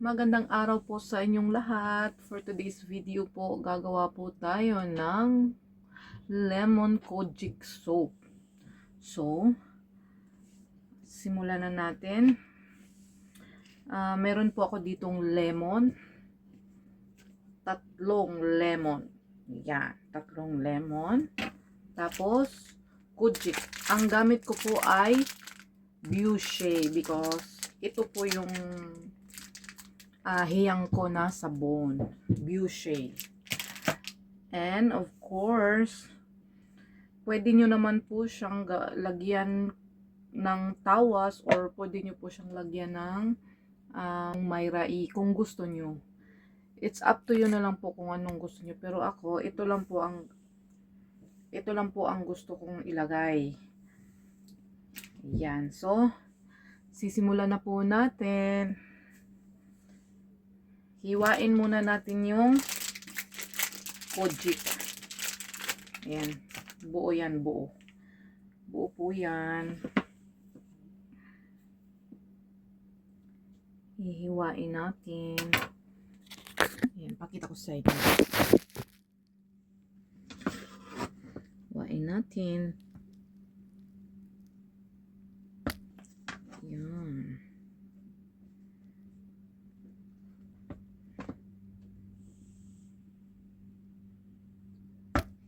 Magandang araw po sa inyong lahat. For today's video po, gagawa po tayo ng lemon kojic soap. So, simulan na natin. Meron po ako ditong lemon. Tatlong lemon. Yan, tatlong lemon. Tapos, kojic. Ang gamit ko po ay Bioshea because ito po yung hiyang ko na sabon. Bioshea. And of course, pwede nyo naman po siyang lagyan ng tawas or pwede nyo po siyang lagyan ng mayrai kung gusto nyo. It's up to you na lang po kung anong gusto nyo. Pero ako, ito lang po ang gusto kong ilagay. Yan. So, sisimulan na po natin. Hiwain muna natin yung kojic. Ayan. Buo yan, buo. Buo po yan. Hihiwain natin. Ayan, pakita ko sa inyo. Hiwain natin. Ayan.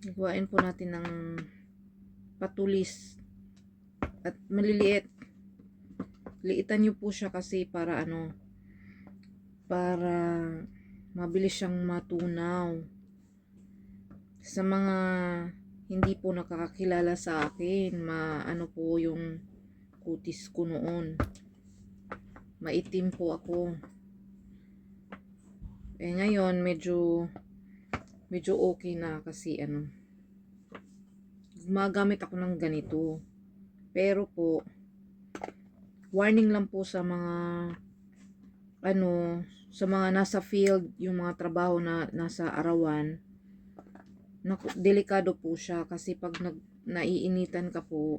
Hiwain po natin ng patulis at maliliit. Liitan nyo po siya kasi para para mabilis siyang matunaw. Sa mga hindi po nakakakilala sa akin, po yung kutis ko noon. Maitim po ako. Ngayon medyo okay na kasi gumagamit ako ng ganito. Pero po, warning lang po sa mga sa mga nasa field, yung mga trabaho na nasa arawan, delikado po siya kasi pag naiinitan ka po,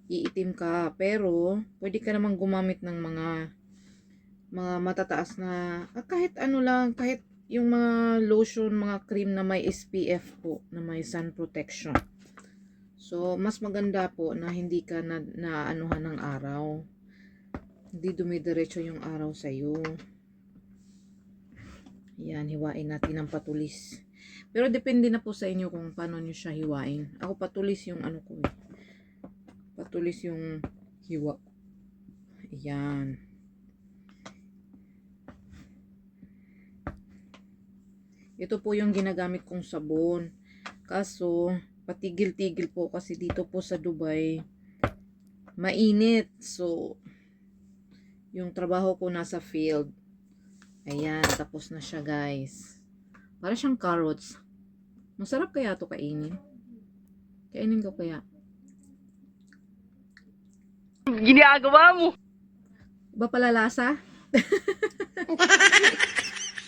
iitim ka. Pero pwede ka namang gumamit ng mga matataas na kahit lang, kahit yung mga lotion, mga cream na may SPF po, na may sun protection. So, mas maganda po na hindi ka naanuhan ng araw. Hindi dumidiretso yung araw sa'yo. Yan, hiwain natin ng patulis. Pero depende na po sa inyo kung paano nyo siya hiwain. Ako patulis yung ko eh. Patulis yung hiwa. Yan. Ito po yung ginagamit kong sabon. Kaso, patigil-tigil po kasi dito po sa Dubai, mainit. So, yung trabaho ko nasa field. Ayan, tapos na siya guys. Para siyang carrots. Masarap kaya to kainin? Kainin ko kaya? Ginagawa mo. Ba pala lasa?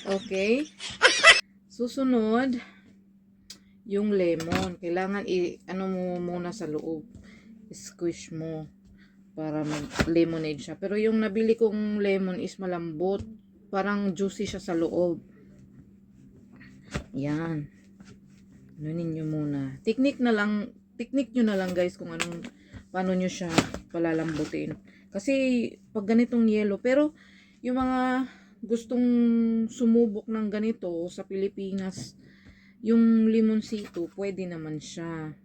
Okay. Susunod, yung lemon. Kailangan mo muna sa loob. Squish mo para mag-lemonade siya. Pero yung nabili kong lemon is malambot. Parang juicy siya sa loob. Yan. Nunin nyo muna. Technique nyo na lang guys kung paano nyo siya palalambutin. Kasi pag ganitong yellow, pero yung mga gustong sumubok ng ganito sa Pilipinas, yung limonsito, pwede naman siya.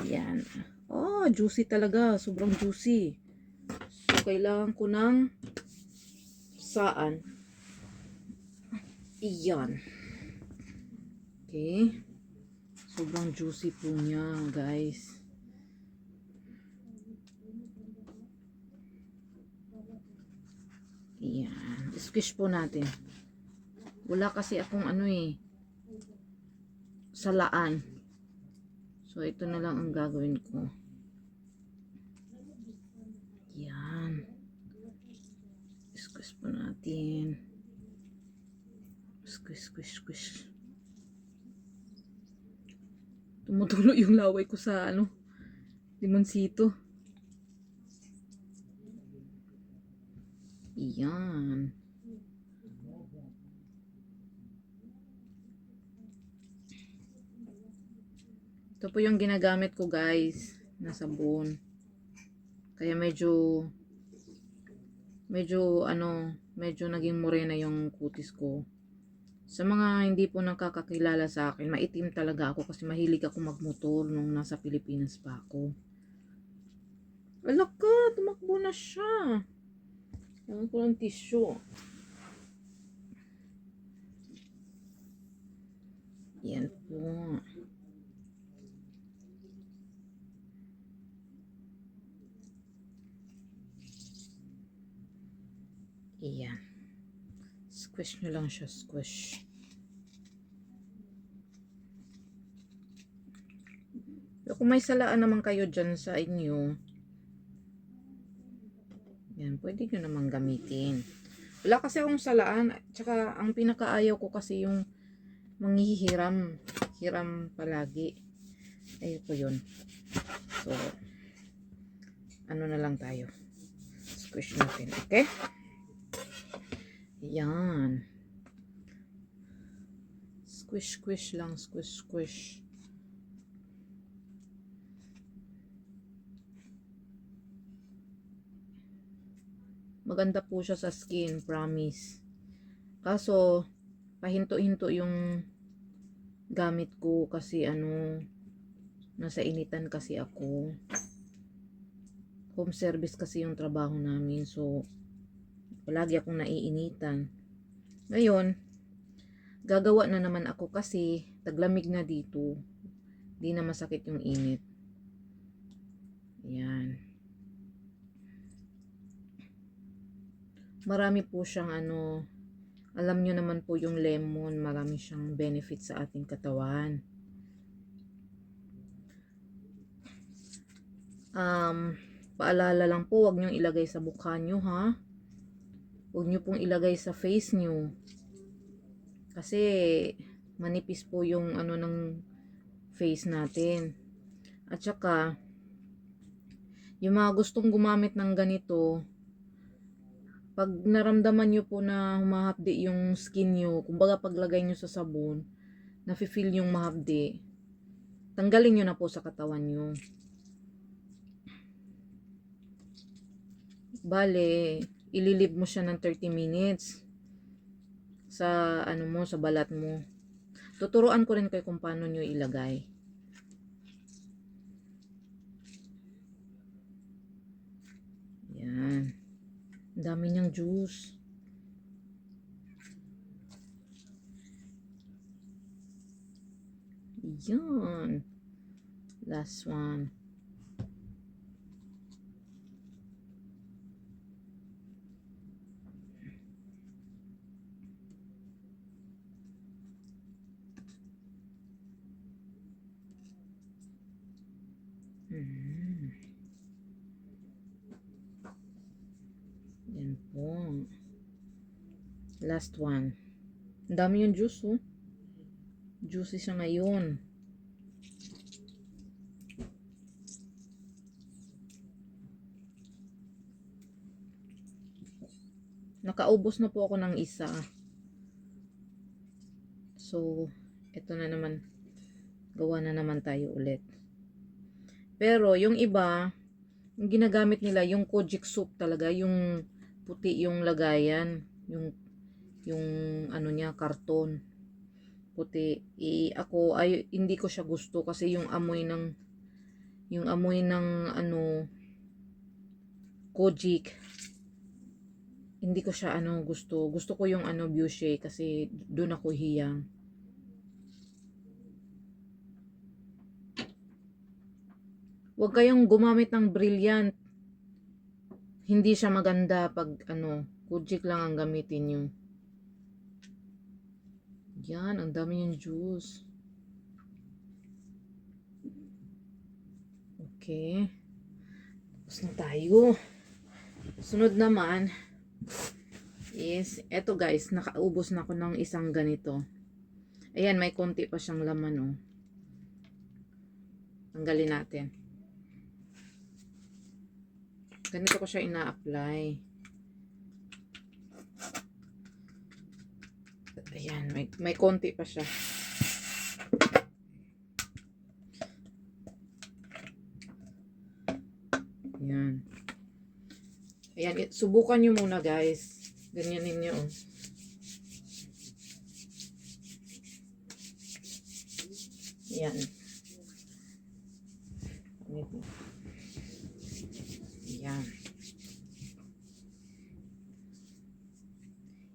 Yan. Oh, juicy talaga. Sobrang juicy. So, kailangan ko ng saan. Iyan. Okay. Sobrang juicy po niya, guys. Iyan. Squish po natin. Wala kasi akong salaan. So, ito na lang ang gagawin ko. Yan. Squish po natin. Squish, squish, squish. Tumutulo yung laway ko sa limonsito. Iyan. Ito po yung ginagamit ko guys na sabon. Kaya medyo naging morena yung kutis ko. Sa mga hindi po nakakakilala sa akin, maitim talaga ako kasi mahilig ako magmotor nung nasa Pilipinas pa ako. Alak ka, tumakbo na siya. Kailangan ko ng tissue. Yan po. Iyan. Squish nyo lang siya, squish. Pero kung may salaan naman kayo dyan sa inyo, yan, pwede nyo naman gamitin. Wala kasi akong salaan. Tsaka, ang pinakaayaw ko kasi yung manghihiram. Hiram palagi. Ayoko yun. So, ano na lang tayo. Squish natin. Okay? Yan. Squish, squish lang. Squish, squish. Maganda po siya sa skin, promise. Kaso, pahinto-hinto yung gamit ko kasi nasa initan kasi ako. Home service kasi yung trabaho namin. So, palagi akong naiinitan. Ngayon, gagawa na naman ako kasi taglamig na dito. Di na masakit yung init. Yan. Marami po siyang alam nyo naman po yung lemon, marami siyang benefit sa ating katawan. Paalala lang po, wag nyo ilagay sa mukha nyo ha. Huwag nyo pong ilagay sa face nyo. Kasi manipis po yung ng face natin. At saka, yung mga gustong gumamit ng ganito, pag naramdaman nyo po na humahapdi yung skin nyo, kumbaga paglagay nyo sa sabon, nafe-feel yung mahapdi, tanggalin nyo na po sa katawan nyo. Bale, ililib mo siya ng 30 minutes sa sa balat mo. Tuturuan ko rin kayo kung paano nyo ilagay. Yan. Ang dami niyang juice. Yan. Last one. Yan po. Last one. Ang dami yung juice, oh. Juicy siya ngayon. Nakaubos na po ako ng isa. So, ito na naman. Gawa na naman tayo ulit. Pero, yung iba, yung ginagamit nila, yung kojic soup talaga, yung puti yung lagayan. Yung niya, karton. Puti. Ako, hindi ko siya gusto kasi yung amoy ng kojic, hindi ko siya gusto. Gusto ko yung Bioshea kasi doon ako hiyang. Huwag kayong gumamit ng Brilliant. Hindi siya maganda pag kojic lang ang gamitin nyo. Yan, ang dami yung juice. Okay. Tapos na tayo. Sunod naman is, eto guys, nakaubos na ako ng isang ganito. Ayan, may konti pa siyang laman, oh. Tanggalin natin. Ganito ko siya ina-apply. Ayan, may konti pa siya. Ayan. Ayan, subukan nyo muna guys. Ganyan ninyo. Oh. Ayan. Ayan.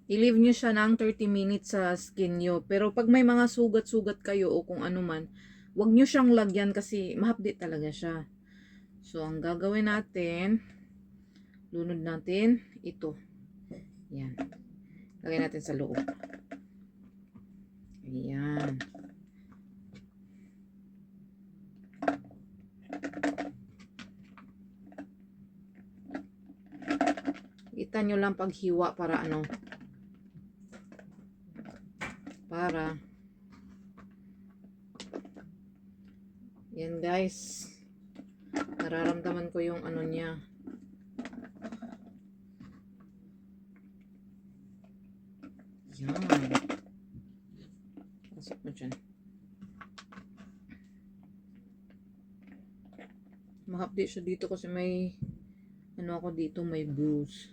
I-leave nyo siya ng 30 minutes sa skin nyo. Pero pag may mga sugat-sugat kayo o kung ano man, huwag nyo siyang lagyan kasi mahapdi talaga siya. So, ang gagawin natin, lunod natin ito. Ayan. Lagay natin sa loob. Ayan. Kita nyo lang paghiwa para ano. Para. Yan guys. Nararamdaman ko yung ano niya. Yan. Pasok mo dyan. Mahapdi siya dito kasi may ano ako dito, may bruise.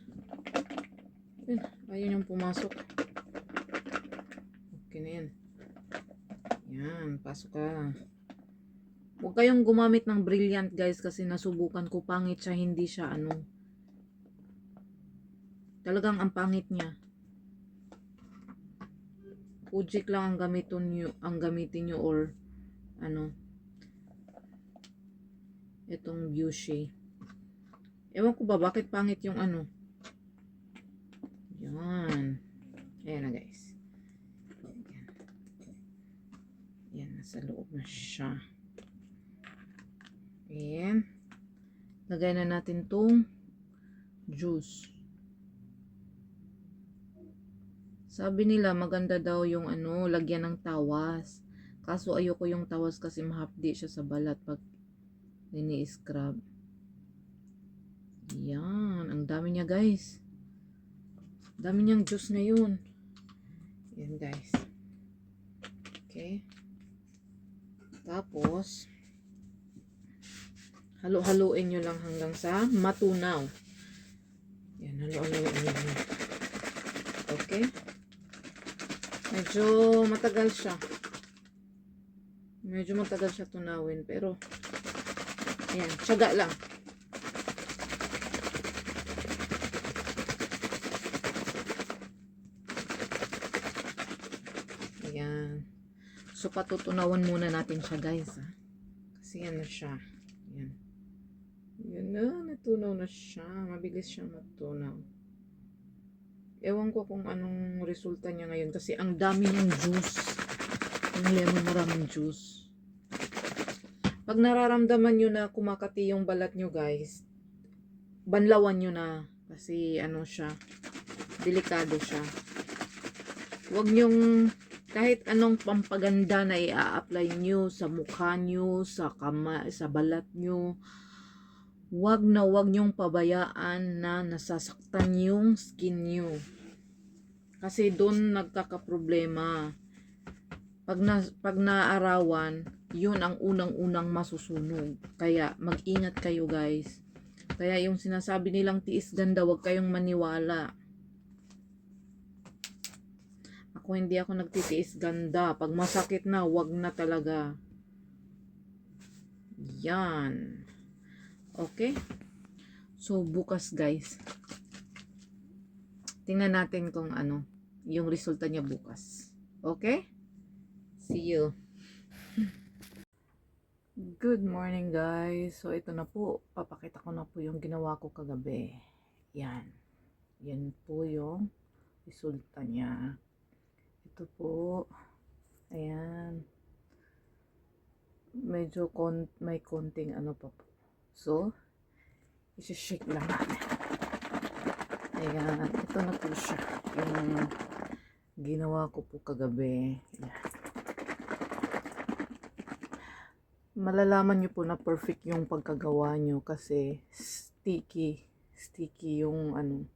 Ayun yung pumasok. Okay na yan. Yan, pasok ka. Huwag kayong gumamit ng Brilliant guys kasi nasubukan ko, pangit siya, hindi siya ano. Talagang ang pangit niya. Ujik lang ang gamitin nyo or ano. Itong Beauty. Ewan ko ba bakit pangit yung ano. Yan. Ayan na guys. Ayan. Yan, nasa loob na siya. Ayan. Lagay na natin tong juice. Sabi nila maganda daw yung ano, lagyan ng tawas. Kaso ayoko yung tawas kasi mahapdi siya sa balat pag nini-scrub. Yan, ang dami niya guys. Dami niyang juice ngayon. Yan guys. Okay. Tapos halo-haluin nyo lang hanggang sa matunaw. Yan, halo-haluin nyo lang. Okay. Medyo matagal siya. Medyo matagal siya tunawin. Pero, ayan, tiyaga lang. Ayan. So, patutunawan muna natin siya, guys. Ha? Kasi yan na siya. Ayan. Yan na, natunaw na siya. Mabilis siya matunaw. Ewan ko kung anong resulta niya ngayon kasi ang dami ng juice. Yung lemon, maraming juice. Pag nararamdaman nyo na kumakati yung balat nyo guys, banlawan nyo na kasi ano siya, delikado siya. Huwag nyong kahit anong pampaganda na i-apply nyo sa mukha nyo, sa balat nyo, wag nyong pabayaan na nasasaktan yung skin nyo. Kasi doon nagkakaproblema. Pag naarawan, yun ang unang-unang masusunog. Kaya mag-ingat kayo guys. Kaya yung sinasabi nilang tiis ganda, wag kayong maniwala. Ako hindi ako nagtitiis ganda. Pag masakit na, wag na talaga. Yan. Okay? So, bukas guys. Tingnan natin kung ano, yung resulta niya bukas. Okay? See you. Good morning guys. So, ito na po. Papakita ko na po yung ginawa ko kagabi. Yan. Yan po yung resulta niya. Ito po. Ayan. Medyo may konting ano pa po. So, isi-shake lang natin. Ayan, ito na po siya. Yung ginawa ko po kagabi. Ayan. Malalaman nyo po na perfect yung pagkagawa nyo kasi sticky yung ano.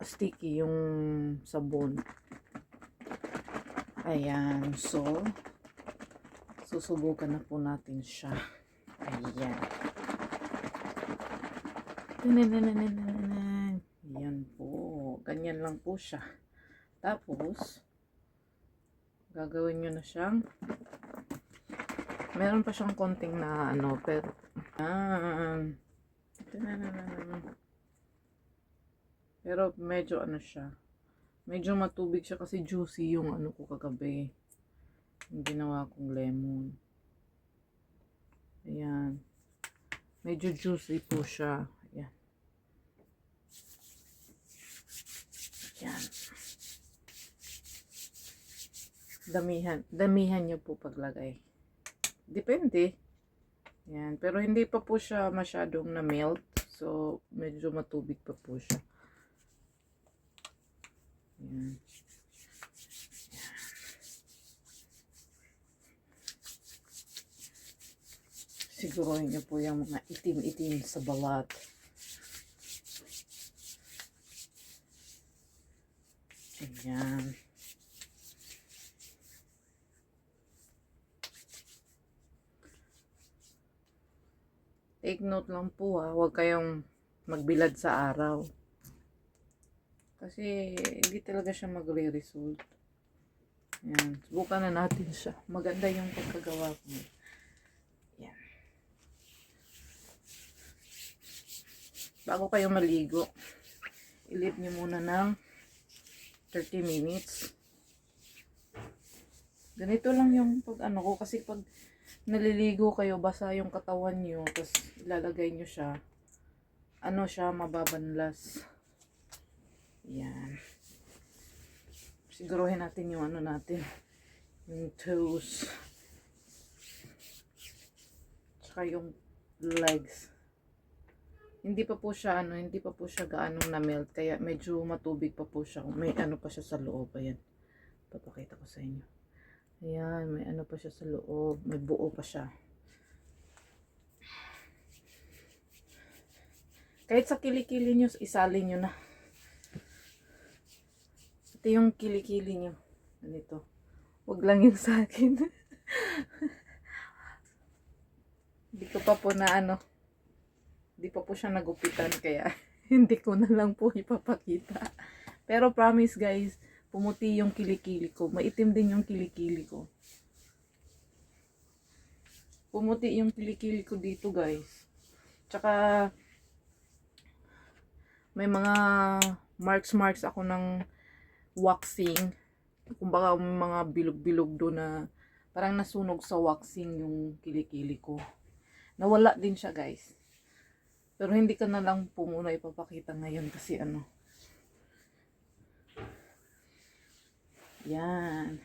sticky yung sabon. Ayan. So, susubukan na po natin siya. Ayan. Ayan po. Ganyan lang po siya. Tapos, gagawin nyo na siyang, meron pa siyang konting na ano, pero, pero medyo ano siya. Medyo matubig siya kasi juicy yung ano ko kagabi. Yung ginawa kong lemon. Ayan. Medyo juicy po siya. Ayan. Ayan. Damihan nyo po paglagay. Depende. Ayan. Pero hindi pa po siya masyadong na-melt. So, medyo matubig pa po siya. Ayan. Siguruhin niyo po yung mga itim-itim sa balat. Ayan. Take note lang po ha, huwag kayong magbilad sa araw. Kasi hindi talaga siya magre-result. Ayan. Subukan na natin siya. Maganda yung pagkagawa ko. Ayan. Bago kayo maligo, i-leave nyo muna ng 30 minutes. Ganito lang yung pag ano ko. Kasi pag naliligo kayo, basa yung katawan nyo, tapos ilalagay nyo siya, ano siya, mababanlas. Yan. Siguruhin natin yung ano natin, yung toes, tsaka yung legs. Hindi pa po siya ano, hindi pa po siya gaanong na-melt, kaya medyo matubig pa po siya. May ano pa siya sa loob. Ayan. Papakita ko sa inyo. Ayan, may ano pa siya sa loob, may buo pa siya. Kahit sa kilikili nyo, isalin nyo na. Ito yung kilikili nyo. Ganito. Huwag lang yung sa akin. Hindi ko pa po na ano. Hindi pa po siya nagupitan. Kaya hindi ko na lang po ipapakita. Pero promise guys, pumuti yung kilikili ko. Maitim din yung kilikili ko. Pumuti yung kilikili ko dito guys. Tsaka may mga marks ako ng waxing. Kumbaga may mga bilog-bilog doon na parang nasunog sa waxing yung kilikili ko. Nawala din siya guys. Pero hindi ka na lang po muna ipapakita ngayon kasi ano. Yan.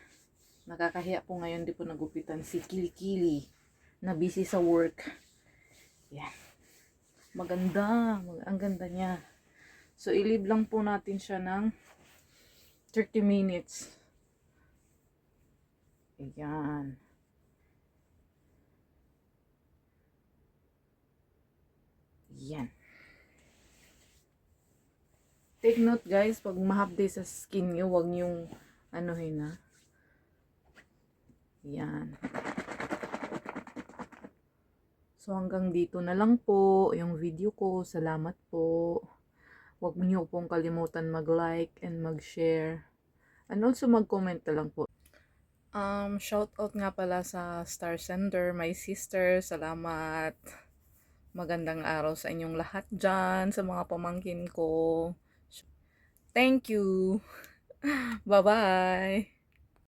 Nakakahiya po ngayon di po nagupitan si kilikili na busy sa work. Yan. Maganda. Ang ganda niya. So, i-leave lang po natin siya ng 30 minutes. Ayan. Ayan. Take note guys, pag mahapde sa skin nyo, huwag nyong anuhin na. Ayan. So, hanggang dito na lang po yung video ko. Salamat po. Huwag niyo pong kalimutan mag-like and mag-share. And also mag-comment na lang po. Shout out nga pala sa Star Sender, my sister. Salamat. Magandang araw sa inyong lahat dyan, sa mga pamangkin ko. Thank you. Bye-bye.